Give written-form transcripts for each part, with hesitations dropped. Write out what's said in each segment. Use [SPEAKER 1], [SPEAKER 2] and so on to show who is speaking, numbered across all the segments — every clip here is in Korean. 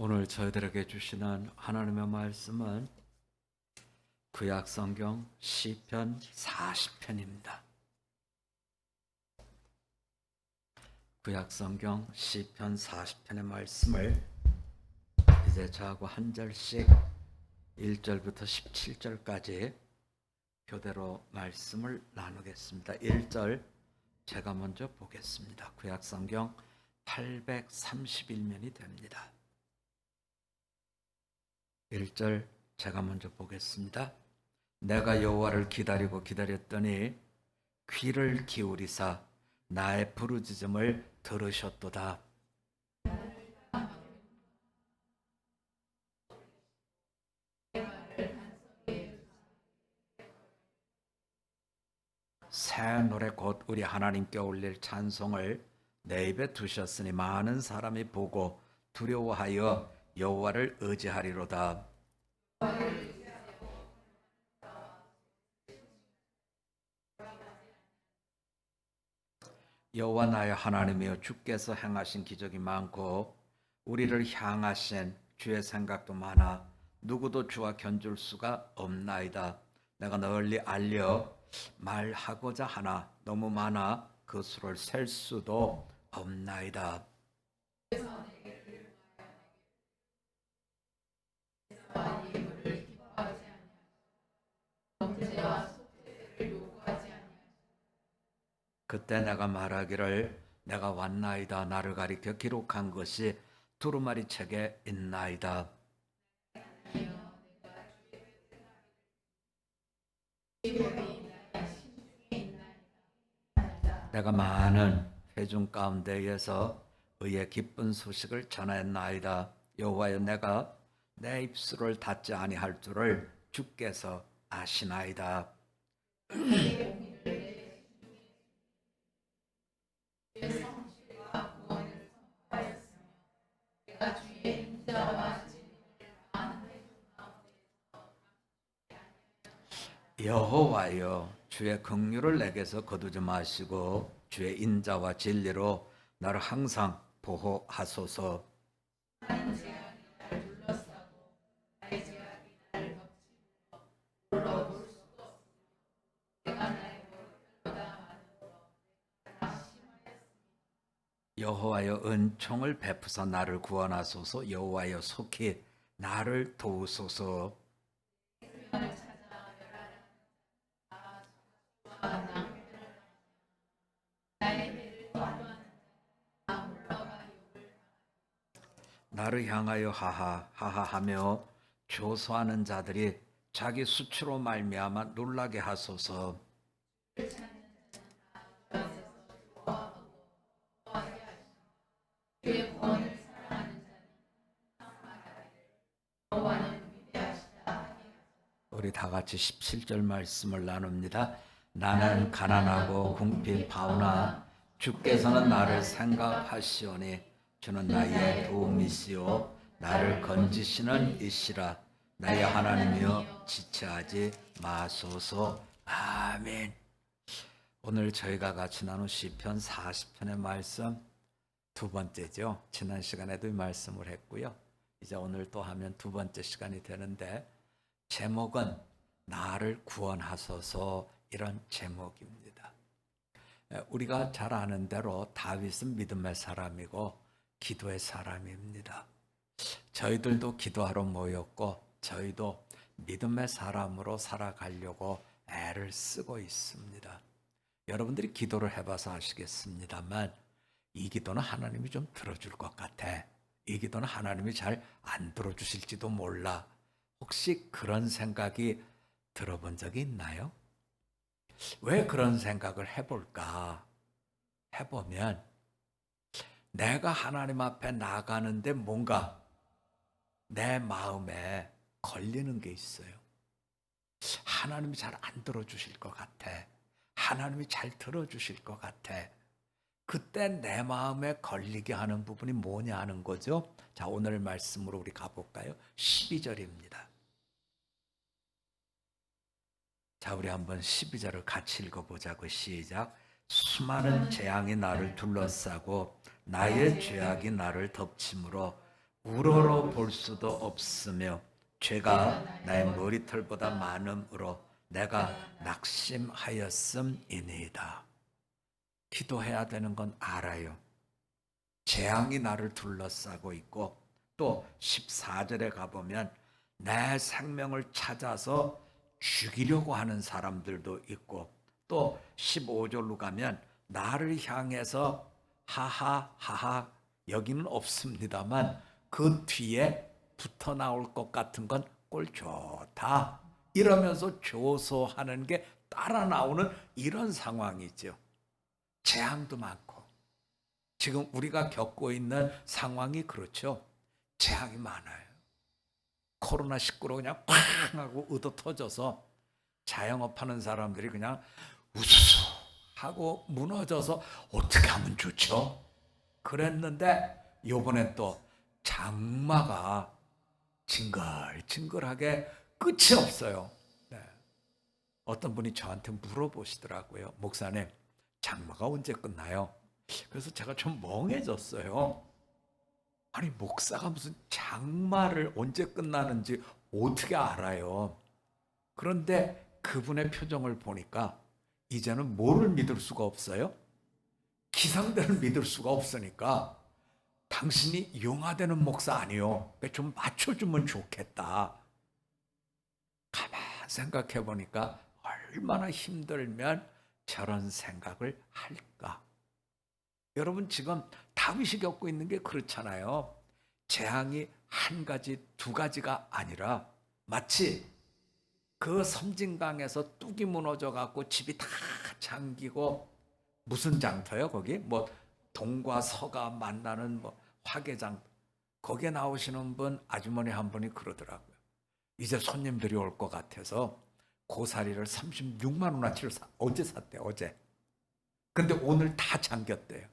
[SPEAKER 1] 오늘 저희들에게 주시는 하나님의 말씀은 구약 성경 시편 40편입니다. 구약 성경 시편 40편의 말씀을 이제 저하고 한 절씩 1절부터 17절까지 교대로 말씀을 나누겠습니다. 1절 제가 먼저 보겠습니다. 구약 성경 831면이 됩니다. 1절 제가 먼저 보겠습니다. 내가 여호와를 기다리고 기다렸더니 귀를 기울이사 나의 부르짖음을 들으셨도다. 새 노래 곧 우리 하나님께 올릴 찬송을 내 입에 두셨으니 많은 사람이 보고 두려워하여 여호와를 의지하리로다. 여호와 나의 하나님이여, 주께서 행하신 기적이 많고 우리를 향하신 주의 생각도 많아 누구도 주와 견줄 수가 없나이다. 내가 널리 알려 말하고자 하나 너무 많아 그 수를 셀 수도 없나이다. 그때 내가 말하기를 내가 왔나이다. 나를 가리켜 기록한 것이 두루마리 책에 있나이다. 내가 많은 회중 가운데에서 의의 기쁜 소식을 전하였나이다. 여호와여, 내가 내 입술을 닫지 아니할 줄을 주께서 아시나이다. 여호와여, 주의 긍휼을 내게서 거두지 마시고 주의 인자와 진리로 나를 항상 보호하소서. 여호와여, 은총을 베푸사 나를 구원하소서. 여호와여, 속히 나를 도우소서. 나를 향하여 하하 하하 하며 조소하는 자들이 자기 수치로 말미암아 놀라게 하소서. 우리 다 같이 17절 말씀을 나눕니다. 나는 가난하고 궁핍 바오나 주께서는 나를 생각하시오니 주는 나의 도움이시오 나를 건지시는 이시라. 나의 하나님이여, 지체하지 마소서. 아멘. 오늘 저희가 같이 나눈 시편 40편의 말씀 두 번째죠. 지난 시간에도 이 말씀을 했고요. 이제 오늘 또 하면 두 번째 시간이 되는데, 제목은 나를 구원하소서, 이런 제목입니다. 우리가 잘 아는 대로 다윗은 믿음의 사람이고 기도의 사람입니다. 저희들도 기도하러 모였고 저희도 믿음의 사람으로 살아가려고 애를 쓰고 있습니다. 여러분들이 기도를 해봐서 아시겠습니다만 이 기도는 하나님이 좀 들어줄 것 같아. 이 기도는 하나님이 잘 안 들어주실지도 몰라. 혹시 그런 생각이 들어본 적이 있나요? 왜 그런 생각을 해볼까? 해보면 내가 하나님 앞에 나가는데 뭔가 내 마음에 걸리는 게 있어요. 하나님이 잘 안 들어주실 것 같아. 하나님이 잘 들어주실 것 같아. 그때 내 마음에 걸리게 하는 부분이 뭐냐 하는 거죠. 자, 오늘 말씀으로 우리 가볼까요? 12절입니다. 자, 우리 한번 12절을 같이 읽어보자고. 시작. 수많은 재앙이 나를 둘러싸고 나의 죄악이 나를 덮침으로 우러러 볼 수도 없으며 죄가 나의 머리털보다 많음으로 내가 낙심하였음이니이다. 기도해야 되는 건 알아요. 재앙이 나를 둘러싸고 있고, 또 14절에 가보면 내 생명을 찾아서 죽이려고 하는 사람들도 있고, 또 15절로 가면 나를 향해서 하하하하, 여기는 없습니다만 그 뒤에 붙어 나올 것 같은 건 꼴 좋다 이러면서 조소하는 게 따라 나오는 이런 상황이죠. 재앙도 많고, 지금 우리가 겪고 있는 상황이 그렇죠. 재앙이 많아요. 코로나19로 그냥 팡 하고 얻어 터져서 자영업하는 사람들이 그냥 우수수 하고 무너져서 어떻게 하면 좋죠? 그랬는데 요번엔 또 장마가 징글징글하게 끝이 없어요. 네. 어떤 분이 저한테 물어보시더라고요. 목사님, 장마가 언제 끝나요? 그래서 제가 좀 멍해졌어요. 아니, 목사가 무슨 장마를 언제 끝나는지 어떻게 알아요? 그런데 그분의 표정을 보니까 이제는 뭐를 믿을 수가 없어요? 기상대를 믿을 수가 없으니까 당신이 용화되는 목사 아니요. 좀 맞춰주면 좋겠다. 가만 생각해 보니까 얼마나 힘들면 저런 생각을 할까? 여러분, 지금 다윗이 겪고 있는 게 그렇잖아요. 재앙이 한 가지, 두 가지가 아니라 마치 그 섬진강에서 뚝이 무너져 갖고 집이 다 잠기고, 무슨 장터요 거기? 뭐 동과 서가 만나는 뭐 화개장, 거기에 나오시는 분 아주머니 한 분이 그러더라고요. 이제 손님들이 올 것 같아서 고사리를 36만 원어치를 어제 샀대요. 어제. 근데 오늘 다 잠겼대요.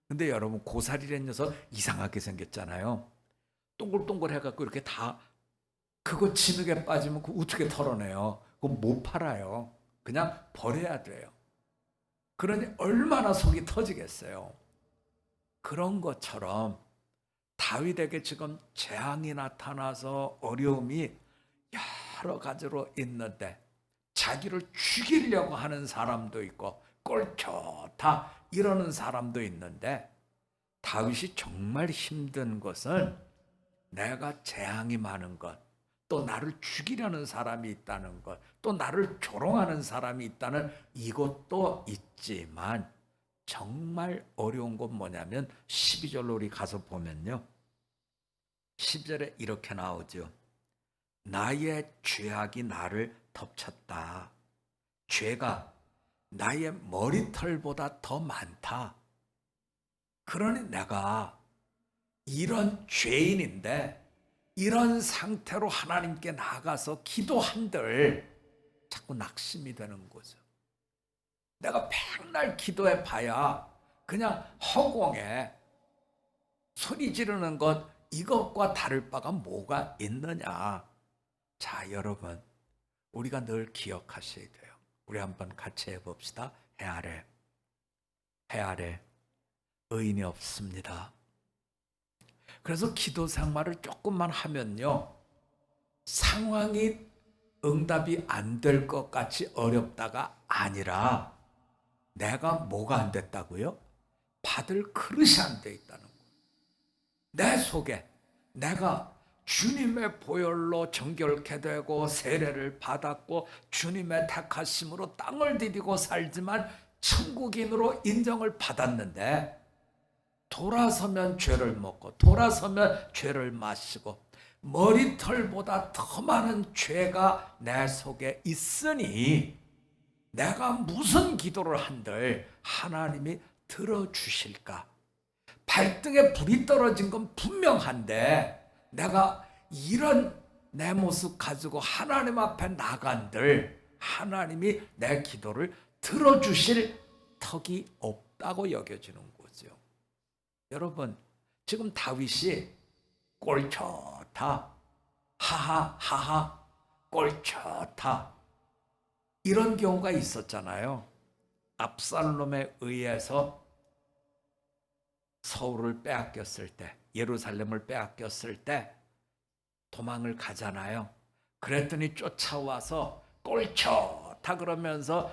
[SPEAKER 1] 근데 여러분, 고사리라는 녀석 이상하게 생겼잖아요. 동글동글 해갖고 이렇게 다, 그거 진흙에 빠지면 그거 어떻게 털어내요? 그거 못 팔아요. 그냥 버려야 돼요. 그러니 얼마나 속이 터지겠어요. 그런 것처럼 다윗에게 지금 재앙이 나타나서 어려움이 여러 가지로 있는데, 자기를 죽이려고 하는 사람도 있고 꼴 좋다 이러는 사람도 있는데, 다윗이 정말 힘든 것은 내가 재앙이 많은 것, 또 나를 죽이려는 사람이 있다는 것, 또 나를 조롱하는 사람이 있다는 이것도 있지만, 정말 어려운 건 뭐냐면 12절로 우리 가서 보면요, 10절에 이렇게 나오죠. 나의 죄악이 나를 덮쳤다. 죄가 나의 머리털보다 더 많다. 그러니 내가 이런 죄인인데 이런 상태로 하나님께 나가서 기도한들 자꾸 낙심이 되는 거죠. 내가 맨날 기도해 봐야 그냥 허공에 소리 지르는 것, 이것과 다를 바가 뭐가 있느냐. 자, 여러분, 우리가 늘 기억하셔야 돼요. 우리 한번 같이 해봅시다. 해 아래 의인이 없습니다. 그래서 기도 생활을 조금만 하면요, 상황이 응답이 안 될 것 같이 어렵다가 아니라 내가 뭐가 안 됐다고요? 받을 그릇이 안 돼 있다는 거예요. 내 속에 내가 주님의 보혈로 정결케 되고 세례를 받았고 주님의 택하심으로 땅을 디디고 살지만 천국인으로 인정을 받았는데, 돌아서면 죄를 먹고 돌아서면 죄를 마시고 머리털보다 더 많은 죄가 내 속에 있으니 내가 무슨 기도를 한들 하나님이 들어주실까? 발등에 불이 떨어진 건 분명한데 내가 이런 내 모습 가지고 하나님 앞에 나간들 하나님이 내 기도를 들어주실 턱이 없다고 여겨지는 거죠. 여러분, 지금 다윗이 꼴 좋다, 하하하하, 꼴 좋다, 이런 경우가 있었잖아요. 압살롬에 의해서 서울을 빼앗겼을 때, 예루살렘을 빼앗겼을 때 도망을 가잖아요. 그랬더니 쫓아와서 꼴초다 그러면서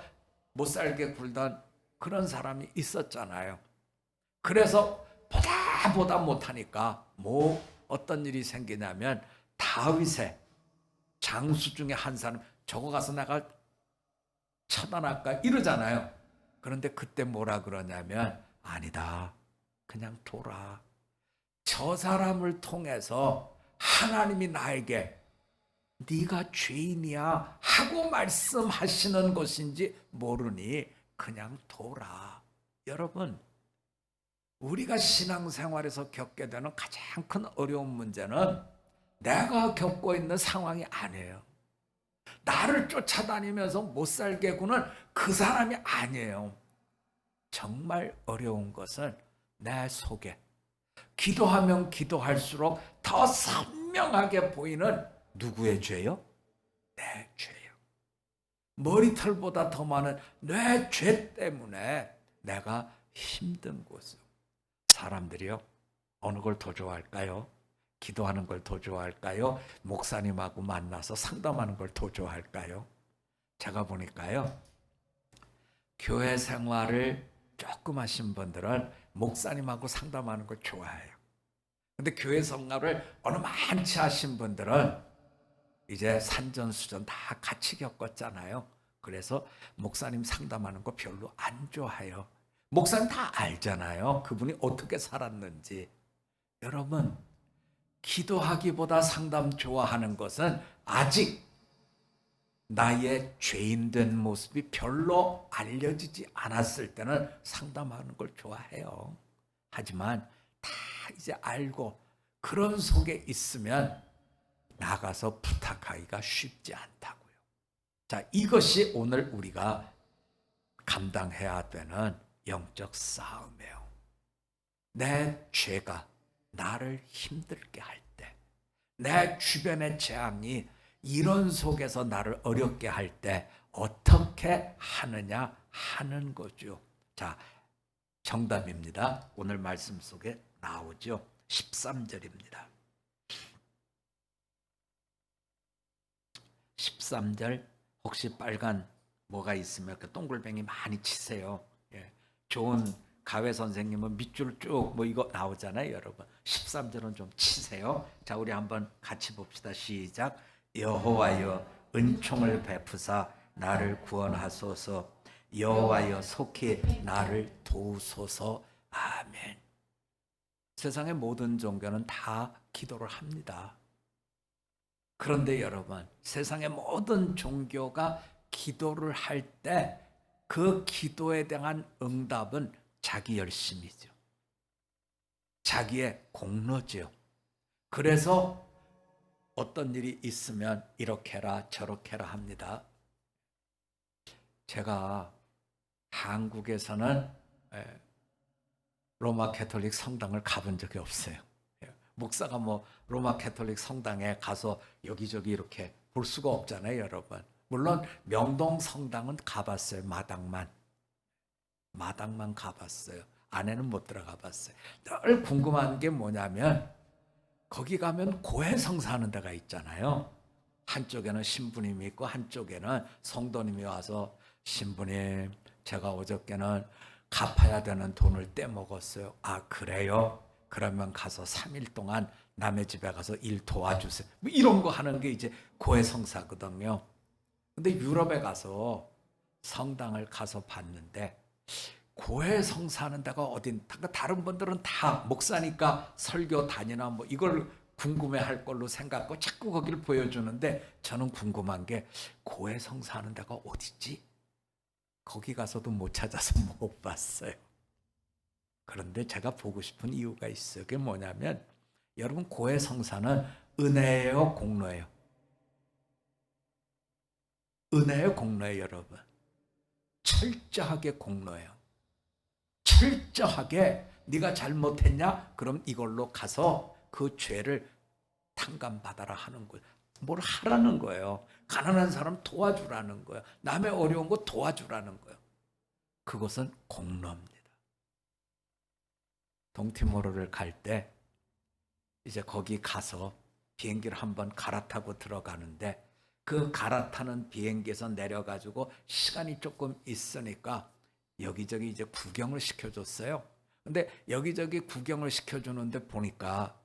[SPEAKER 1] 못 살게 굴던 그런 사람이 있었잖아요. 그래서 보다 못하니까 어떤 일이 생기냐면 다윗의 장수 중에 한 사람, 저거 가서 내가 처단할까 이러잖아요. 그런데 그때 뭐라 그러냐면 아니다, 그냥 둬라. 저 사람을 통해서 하나님이 나에게 네가 죄인이야 하고 말씀하시는 것인지 모르니 그냥 둬라. 여러분, 우리가 신앙생활에서 겪게 되는 가장 큰 어려운 문제는 내가 겪고 있는 상황이 아니에요. 나를 쫓아다니면서 못 살게 구는 그 사람이 아니에요. 정말 어려운 것은 내 속에 기도하면 기도할수록 더 선명하게 보이는 누구의 죄요? 내 죄요. 머리털보다 더 많은 내 죄 때문에 내가 힘든 곳이요. 사람들이요, 어느 걸 더 좋아할까요? 기도하는 걸 더 좋아할까요? 목사님하고 만나서 상담하는 걸 더 좋아할까요? 제가 보니까요, 교회 생활을 조금 하신 분들은 목사님하고 상담하는 걸 좋아해요. 근데 교회 생활을 어느 많지 하신 분들은 이제 산전수전 다 같이 겪었잖아요. 그래서 목사님 상담하는 거 별로 안 좋아해요. 목사님 다 알잖아요. 그분이 어떻게 살았는지. 여러분, 기도하기보다 상담 좋아하는 것은 아직 나의 죄인된 모습이 별로 알려지지 않았을 때는 상담하는 걸 좋아해요. 하지만 다 이제 알고 그런 속에 있으면 나가서 부탁하기가 쉽지 않다고요. 자, 이것이 오늘 우리가 감당해야 되는 영적 싸움이에요. 내 죄가 나를 힘들게 할 때, 내 주변의 재앙이 이런 속에서 나를 어렵게 할 때 어떻게 하느냐 하는 거죠. 자, 정답입니다. 오늘 말씀 속에 나오죠. 13절입니다. 13절, 혹시 빨간 뭐가 있으면 그 동글뱅이 많이 치세요. 예. 좋은 가회 선생님은 밑줄 쭉 이거 나오잖아요, 여러분. 13절은 좀 치세요. 자, 우리 한번 같이 봅시다. 시작. 여호와여, 은총을 베푸사 나를 구원하소서. 여호와여, 속히 나를 도우소서. 아멘. 세상의 모든 종교는 다 기도를 합니다. 그런데 여러분, 세상의 모든 종교가 기도를 할 때 그 기도에 대한 응답은 자기 열심이죠. 자기의 공로죠. 그래서 어떤 일이 있으면 이렇게 해라 저렇게 해라 합니다. 제가 한국에서는 로마 가톨릭 성당을 가본 적이 없어요. 목사가 로마 가톨릭 성당에 가서 여기저기 이렇게 볼 수가 없잖아요, 여러분. 물론 명동 성당은 가봤어요. 마당만 가봤어요. 안에는 못 들어가 봤어요. 늘 궁금한 게 뭐냐면 거기 가면 고해성사하는 데가 있잖아요. 한쪽에는 신부님이 있고 한쪽에는 성도님이 와서 신부님, 제가 어저께는 갚아야 되는 돈을 떼먹었어요. 아, 그래요? 그러면 가서 3일 동안 남의 집에 가서 일 도와주세요. 이런 거 하는 게 이제 고해성사거든요. 근데 유럽에 가서 성당을 가서 봤는데 고해성사하는 데가 어딘, 다른 분들은 다 목사니까 설교 다니나 이걸 궁금해할 걸로 생각하고 자꾸 거기를 보여주는데 저는 궁금한 게 고해성사하는 데가 어디지? 거기 가서도 못 찾아서 못 봤어요. 그런데 제가 보고 싶은 이유가 있어요. 그게 뭐냐면 여러분, 고해성사는 은혜예요, 공로예요? 은혜의 공로예요, 여러분. 철저하게 공로예요. 철저하게 네가 잘못했냐? 그럼 이걸로 가서 그 죄를 탕감받아라 하는 거예요. 뭘 하라는 거예요. 가난한 사람 도와주라는 거예요. 남의 어려운 거 도와주라는 거예요. 그것은 공로입니다. 동티모르를 갈 때 이제 거기 가서 비행기를 한번 갈아타고 들어가는데 그 갈아타는 비행기에서 내려가지고 시간이 조금 있으니까 여기저기 이제 구경을 시켜줬어요. 근데 여기저기 구경을 시켜주는데 보니까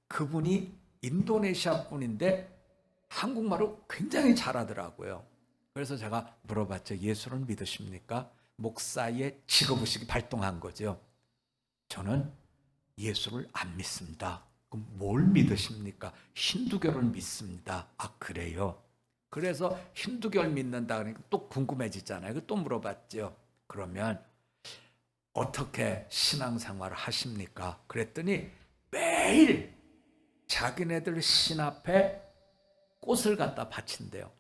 [SPEAKER 1] 그분이 인도네시아 분인데 한국말을 굉장히 잘하더라고요. 그래서 제가 물어봤죠. 예수를 믿으십니까? 목사의 직업의식이 발동한 거죠. 저는 예수를 안 믿습니다. 그럼 뭘 믿으십니까? 힌두교를 믿습니다. 아, 그래요? 그래서 힌두교를 믿는다 그러니까 또 궁금해지잖아요. 또 물어봤죠. 그러면 어떻게 신앙생활을 하십니까? 그랬더니 매일 자기네들 신 앞에 꽃을 갖다 바친대요.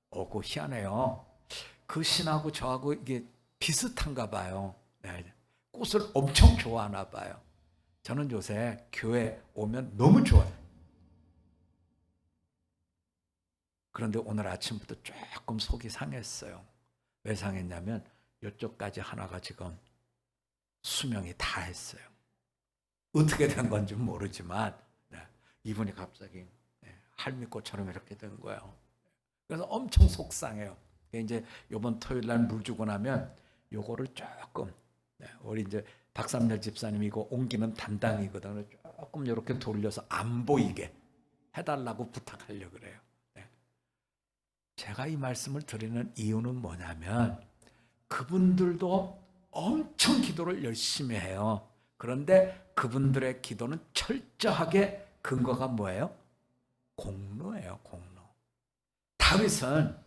[SPEAKER 1] 그거 희한해요. 그 신하고 저하고 이게 비슷한가 봐요. 네. 꽃을 엄청 좋아하나 봐요. 저는 요새 교회 오면 너무 좋아요. 그런데 오늘 아침부터 조금 속이 상했어요. 왜 상했냐면 이쪽까지 하나가 지금 수명이 다 했어요. 어떻게 된 건지 모르지만 이분이 갑자기 할미꽃처럼 이렇게 된 거예요. 그래서 엄청 속상해요. 이제 이번 토요일 날 물 주고 나면 요거를 조금 우리 이제 박삼열 집사님이 이거 옮기는 담당이거든요. 조금 이렇게 돌려서 안 보이게 해달라고 부탁하려고 그래요. 제가 이 말씀을 드리는 이유는 뭐냐면 그분들도 엄청 기도를 열심히 해요. 그런데 그분들의 기도는 철저하게 근거가 뭐예요? 공로예요, 공로. 다윗은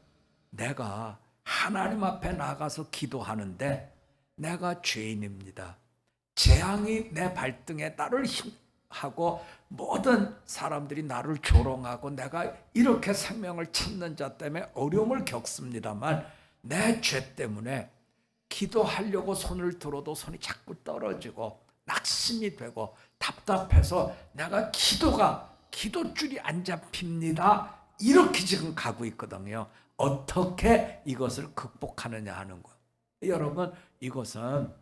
[SPEAKER 1] 내가 하나님 앞에 나가서 기도하는데 내가 죄인입니다. 재앙이 내 발등에 나를 하고 모든 사람들이 나를 조롱하고 내가 이렇게 생명을 찾는 자 때문에 어려움을 겪습니다만 내 죄 때문에 기도하려고 손을 들어도 손이 자꾸 떨어지고 낙심이 되고 답답해서 내가 기도줄이 안 잡힙니다. 이렇게 지금 가고 있거든요. 어떻게 이것을 극복하느냐 하는 거. 여러분, 이것은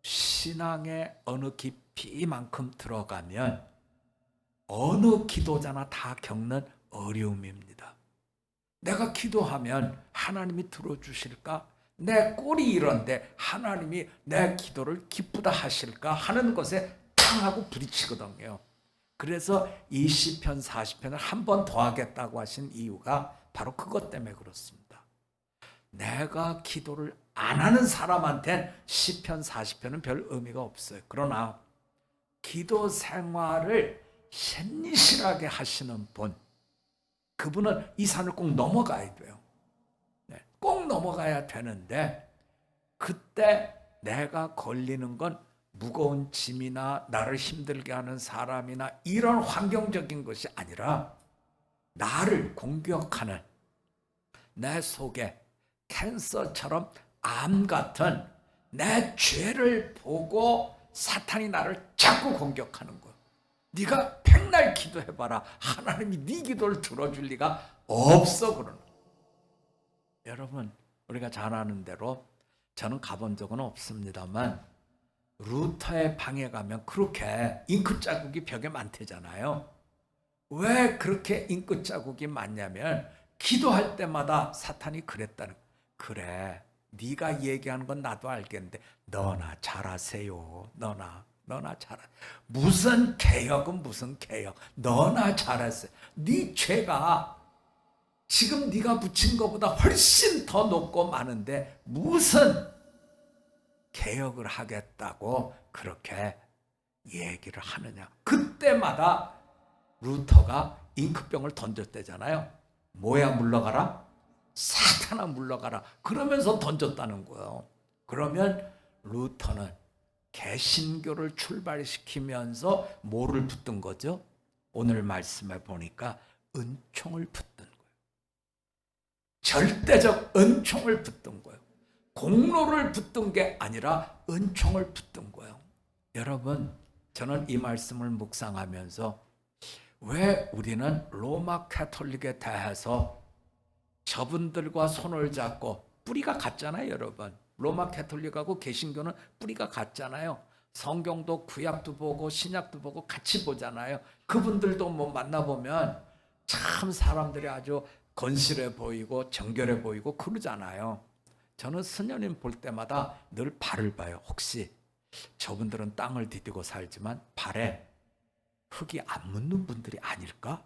[SPEAKER 1] 신앙의 어느 깊이만큼 들어가면 어느 기도자나 다 겪는 어려움입니다. 내가 기도하면 하나님이 들어주실까? 내 꼴이 이런데 하나님이 내 기도를 기쁘다 하실까 하는 것에 탕 하고 부딪히거든요. 그래서 이 시편 40편을 한 번 더 하겠다고 하신 이유가 바로 그것 때문에 그렇습니다. 내가 기도를 안 하는 사람한테는 시편 40편은 별 의미가 없어요. 그러나 기도 생활을 신실하게 하시는 분, 그분은 이 산을 꼭 넘어가야 돼요. 꼭 넘어가야 되는데 그때 내가 걸리는 건 무거운 짐이나 나를 힘들게 하는 사람이나 이런 환경적인 것이 아니라 나를 공격하는 내 속에 캔서처럼 암 같은 내 죄를 보고 사탄이 나를 자꾸 공격하는 거야. 네가 백날 기도해봐라. 하나님이 네 기도를 들어줄 리가 없어 그러는 거야. 여러분, 우리가 잘 아는 대로 저는 가본 적은 없습니다만 루터의 방에 가면 그렇게 잉크 자국이 벽에 많대잖아요. 왜 그렇게 잉크 자국이 많냐면 기도할 때마다 사탄이 그랬다는 거예요. 그래, 네가 얘기하는 건 나도 알겠는데 너나 잘하세요. 너나 잘하. 무슨 개혁은 무슨 개혁. 너나 잘하세요. 네 죄가 지금 네가 붙인 것보다 훨씬 더 높고 많은데 무슨 개혁을 하겠다고 그렇게 얘기를 하느냐. 그때마다 루터가 잉크병을 던졌대잖아요. 뭐야 물러가라? 사탄아 물러가라. 그러면서 던졌다는 거예요. 그러면 루터는 개신교를 출발시키면서 뭐를 붙든 거죠? 오늘 말씀에 보니까 은총을 붙든 거예요. 절대적 은총을 붙든 거예요. 공로를 붙든 게 아니라 은총을 붙든 거예요. 여러분, 저는 이 말씀을 묵상하면서 왜 우리는 로마 가톨릭에 대해서 저분들과 손을 잡고 뿌리가 같잖아요, 여러분. 로마 가톨릭하고 개신교는 뿌리가 같잖아요. 성경도 구약도 보고 신약도 보고 같이 보잖아요. 그분들도 뭐 만나보면 참 사람들이 아주 건실해 보이고 정결해 보이고 그러잖아요. 저는 스녀님 볼 때마다 늘 발을 봐요. 혹시 저분들은 땅을 디디고 살지만 발에 흙이 안 묻는 분들이 아닐까?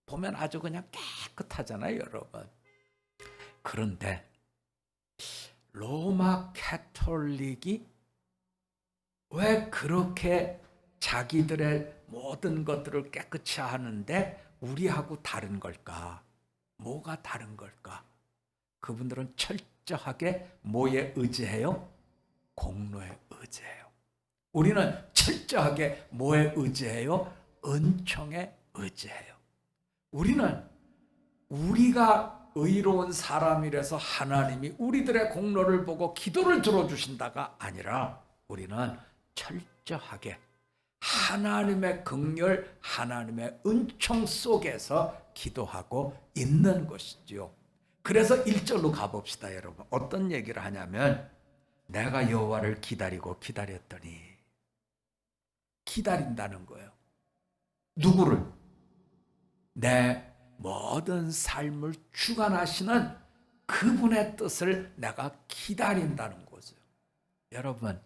[SPEAKER 1] 보면 아주 그냥 깨끗하잖아요, 여러분. 그런데 로마 캐톨릭이 왜 그렇게 자기들의 모든 것들을 깨끗이 하는데 우리하고 다른 걸까? 뭐가 다른 걸까? 그분들은 철저하게 뭐에 의지해요? 공로에 의지해요. 우리는 철저하게 뭐에 의지해요? 은총에 의지해요. 우리는 우리가 의로운 사람이라서 하나님이 우리들의 공로를 보고 기도를 들어주신다가 아니라 우리는 철저하게 하나님의 긍휼, 하나님의 은총 속에서 기도하고 있는 것이지요. 그래서 1절로 가봅시다, 여러분. 어떤 얘기를 하냐면 내가 여호와를 기다리고 기다렸더니, 기다린다는 거예요. 누구를? 내 모든 삶을 주관하시는 그분의 뜻을 내가 기다린다는 거죠. 여러분,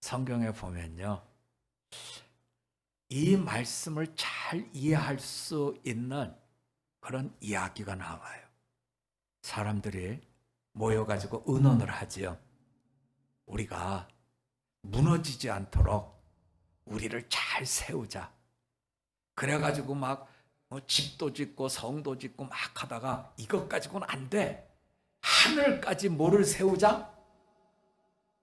[SPEAKER 1] 성경에 보면요, 이 말씀을 잘 이해할 수 있는 그런 이야기가 나와요. 사람들이 모여가지고 의논을 하지요. 우리가 무너지지 않도록 우리를 잘 세우자. 그래가지고 막 집도 짓고 성도 짓고 막 하다가 이것 가지고는 안 돼. 하늘까지 뭐를 세우자?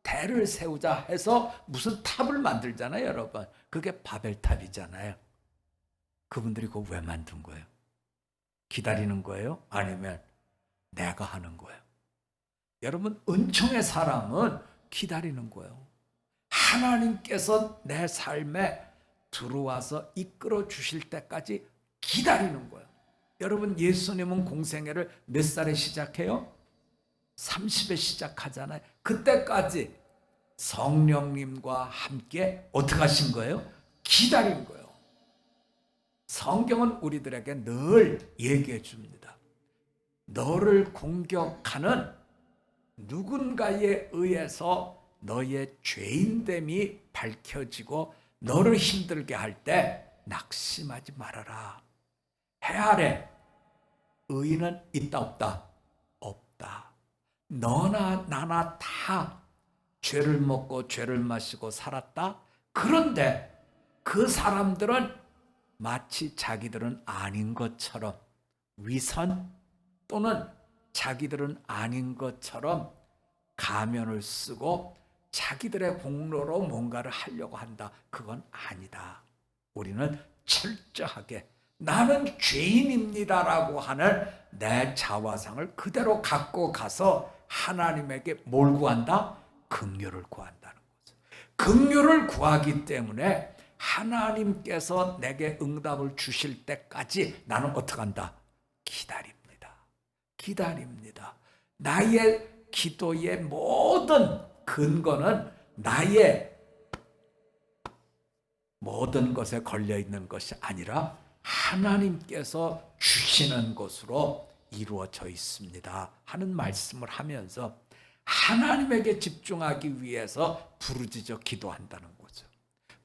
[SPEAKER 1] 대를 세우자 해서 무슨 탑을 만들잖아요, 여러분. 그게 바벨탑이잖아요. 그분들이 그거 왜 만든 거예요? 기다리는 거예요? 아니면 내가 하는 거예요? 여러분, 은총의 사람은 기다리는 거예요. 하나님께서 내 삶에 들어와서 이끌어 주실 때까지 기다리는 거예요. 여러분, 예수님은 공생애를 몇 살에 시작해요? 30에 시작하잖아요. 그때까지 성령님과 함께 어떻게 하신 거예요? 기다린 거예요. 성경은 우리들에게 늘 얘기해 줍니다. 너를 공격하는 누군가에 의해서 너의 죄인됨이 밝혀지고 너를 힘들게 할 때 낙심하지 말아라. 해 아래 의인은 있다 없다? 없다. 너나 나나 다 죄를 먹고 죄를 마시고 살았다. 그런데 그 사람들은 마치 자기들은 아닌 것처럼 위선 또는 자기들은 아닌 것처럼 가면을 쓰고 자기들의 공로로 뭔가를 하려고 한다. 그건 아니다. 우리는 철저하게 나는 죄인입니다라고 하는 내 자화상을 그대로 갖고 가서 하나님에게 뭘 구한다? 긍휼을 구한다는 거죠. 긍휼을 구하기 때문에 하나님께서 내게 응답을 주실 때까지 나는 어떻게 한다? 기다립니다. 기다립니다. 나의 기도의 모든 근거는 나의 모든 것에 걸려있는 것이 아니라 하나님께서 주시는 것으로 이루어져 있습니다 하는 말씀을 하면서 하나님에게 집중하기 위해서 부르짖어 기도한다는 거죠.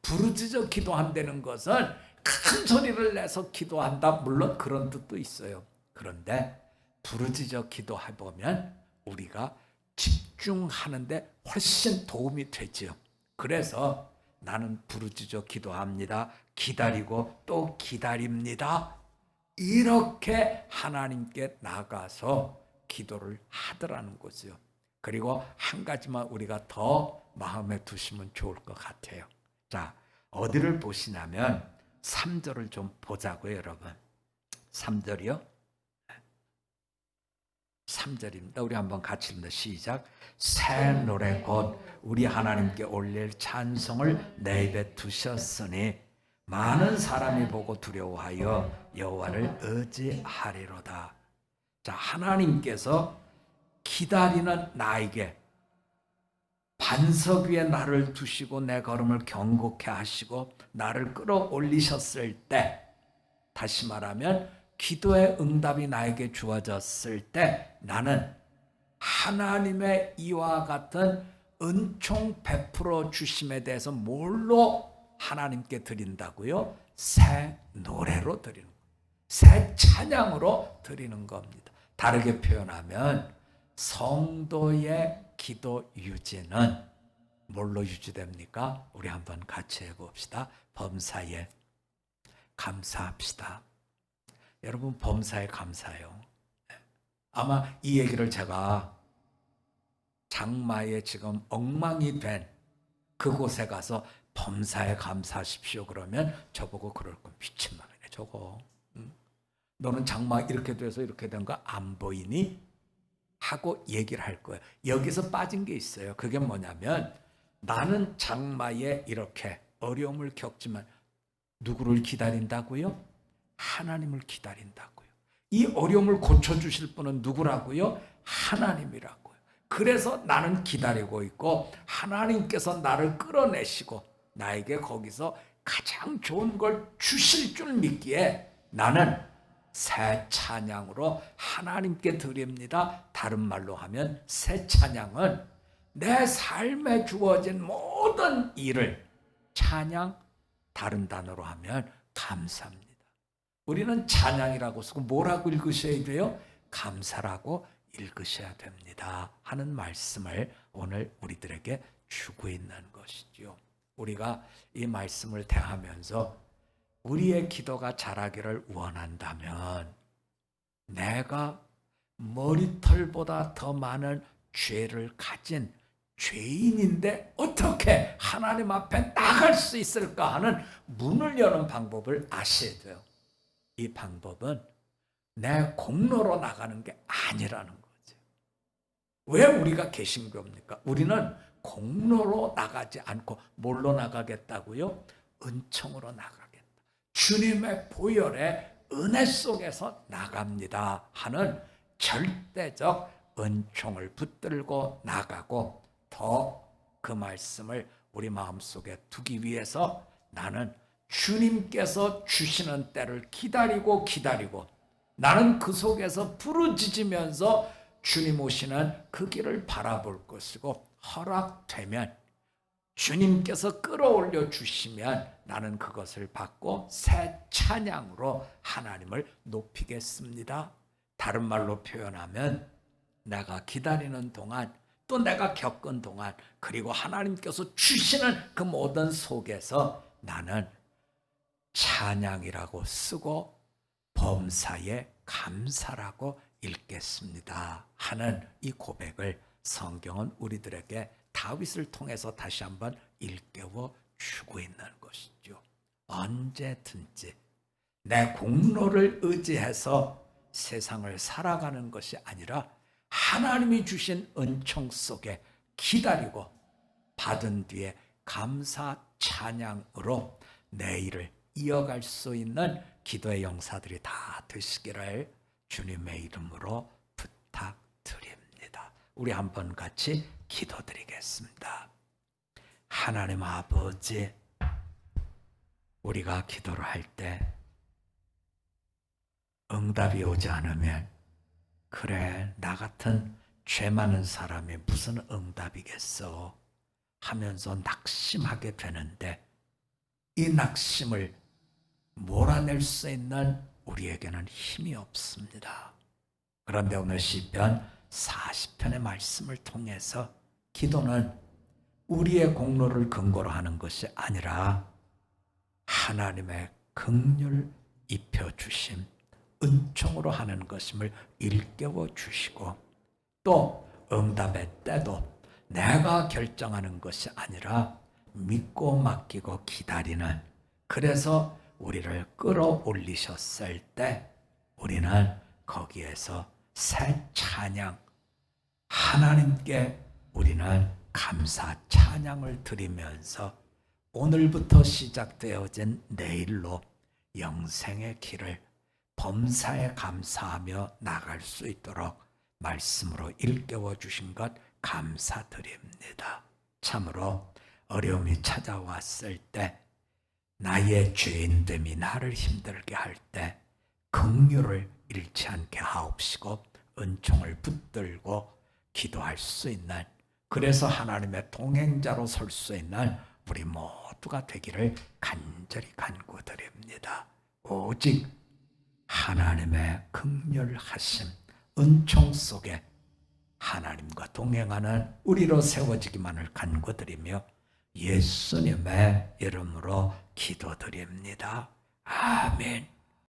[SPEAKER 1] 부르짖어 기도한다는 것은 큰 소리를 내서 기도한다, 물론 그런 뜻도 있어요. 그런데 부르짖어 기도해보면 우리가 집중하는데 훨씬 도움이 되죠. 그래서 나는 부르짖어 기도합니다. 기다리고 또 기다립니다. 이렇게 하나님께 나가서 기도를 하더라는 거죠. 그리고 한 가지만 우리가 더 마음에 두시면 좋을 것 같아요. 자, 어디를 보시냐면 3절을 좀 보자고요, 여러분. 3절이요? 3절입니다. 우리 한번 같이 읽는다. 시작. 새 노래 곧 우리 하나님께 올릴 찬송을 내 입에 두셨으니 많은 사람이 보고 두려워하여 여호와를 의지하리로다. 자, 하나님께서 기다리는 나에게 반석 위에 나를 두시고 내 걸음을 경고케 하시고 나를 끌어올리셨을 때, 다시 말하면 기도의 응답이 나에게 주어졌을 때 나는 하나님의 이와 같은 은총 베풀어 주심에 대해서 뭘로 하나님께 드린다고요? 새 노래로 드리는 거예요. 새 찬양으로 드리는 겁니다. 다르게 표현하면 성도의 기도 유지는 뭘로 유지됩니까? 우리 한번 같이 해봅시다. 범사에 감사합시다. 여러분, 범사에 감사해요. 아마 이 얘기를 제가 장마에 지금 엉망이 된 그곳에 가서 범사에 감사하십시오 그러면 저보고 그럴 거 미친놈이네 저거. 너는 장마 이렇게 돼서 이렇게 된 거 안 보이니? 하고 얘기를 할 거예요. 여기서 빠진 게 있어요. 그게 뭐냐면 나는 장마에 이렇게 어려움을 겪지만 누구를 기다린다고요? 하나님을 기다린다고요. 이 어려움을 고쳐주실 분은 누구라고요? 하나님이라고요. 그래서 나는 기다리고 있고 하나님께서 나를 끌어내시고 나에게 거기서 가장 좋은 걸 주실 줄 믿기에 나는 새 찬양으로 하나님께 드립니다. 다른 말로 하면 새 찬양은 내 삶에 주어진 모든 일을 찬양, 다른 단어로 하면 감사합니다. 우리는 찬양이라고 쓰고 뭐라고 읽으셔야 돼요? 감사라고 읽으셔야 됩니다 하는 말씀을 오늘 우리들에게 주고 있는 것이죠. 우리가 이 말씀을 대하면서 우리의 기도가 자라기를 원한다면 내가 머리털보다 더 많은 죄를 가진 죄인인데 어떻게 하나님 앞에 나갈 수 있을까 하는 문을 여는 방법을 아셔야 돼요. 이 방법은 내 공로로 나가는 게 아니라는 거죠. 왜 우리가 개신교입니까? 우리는 공로로 나가지 않고 뭘로 나가겠다고요? 은총으로 나가겠다. 주님의 보혈의 은혜 속에서 나갑니다 하는 절대적 은총을 붙들고 나가고 더 그 말씀을 우리 마음속에 두기 위해서 나는 주님께서 주시는 때를 기다리고 나는 그 속에서 부르짖으면서 주님 오시는 그 길을 바라볼 것이고 허락되면 주님께서 끌어올려 주시면 나는 그것을 받고 새 찬양으로 하나님을 높이겠습니다. 다른 말로 표현하면 내가 기다리는 동안 또 내가 겪은 동안 그리고 하나님께서 주시는 그 모든 속에서 나는 찬양이라고 쓰고 범사에 감사라고 읽겠습니다 하는 이 고백을 성경은 우리들에게 다윗을 통해서 다시 한번 일깨워 주고 있는 것이죠. 언제든지 내 공로를 의지해서 세상을 살아가는 것이 아니라 하나님이 주신 은총 속에 기다리고 받은 뒤에 감사 찬양으로 내일을 이어갈 수 있는 기도의 용사들이 다 되시기를 주님의 이름으로 부탁드립니다. 우리 한번 같이 기도드리겠습니다. 하나님 아버지, 우리가 기도를 할 때 응답이 오지 않으면 그래 나 같은 죄 많은 사람이 무슨 응답이겠어 하면서 낙심하게 되는데 이 낙심을 몰아낼 수 있는 우리에게는 힘이 없습니다. 그런데 오늘 시편 40편의 말씀을 통해서 기도는 우리의 공로를 근거로 하는 것이 아니라 하나님의 긍휼 입혀주심 은총으로 하는 것임을 일깨워 주시고 또 응답의 때도 내가 결정하는 것이 아니라 믿고 맡기고 기다리는, 그래서 우리를 끌어올리셨을 때 우리는 거기에서 새 찬양, 하나님께 우리는 감사 찬양을 드리면서 오늘부터 시작되어진 내일로 영생의 길을 범사에 감사하며 나갈 수 있도록 말씀으로 일깨워 주신 것 감사드립니다. 참으로 어려움이 찾아왔을 때, 나의 죄인됨이 나를 힘들게 할 때 긍휼을 잃지 않게 하옵시고 은총을 붙들고 기도할 수 있는, 그래서 하나님의 동행자로 설 수 있는 우리 모두가 되기를 간절히 간구드립니다. 오직 하나님의 긍휼하심, 은총 속에 하나님과 동행하는 우리로 세워지기만을 간구드리며 예수님의 이름으로 기도드립니다. 아멘.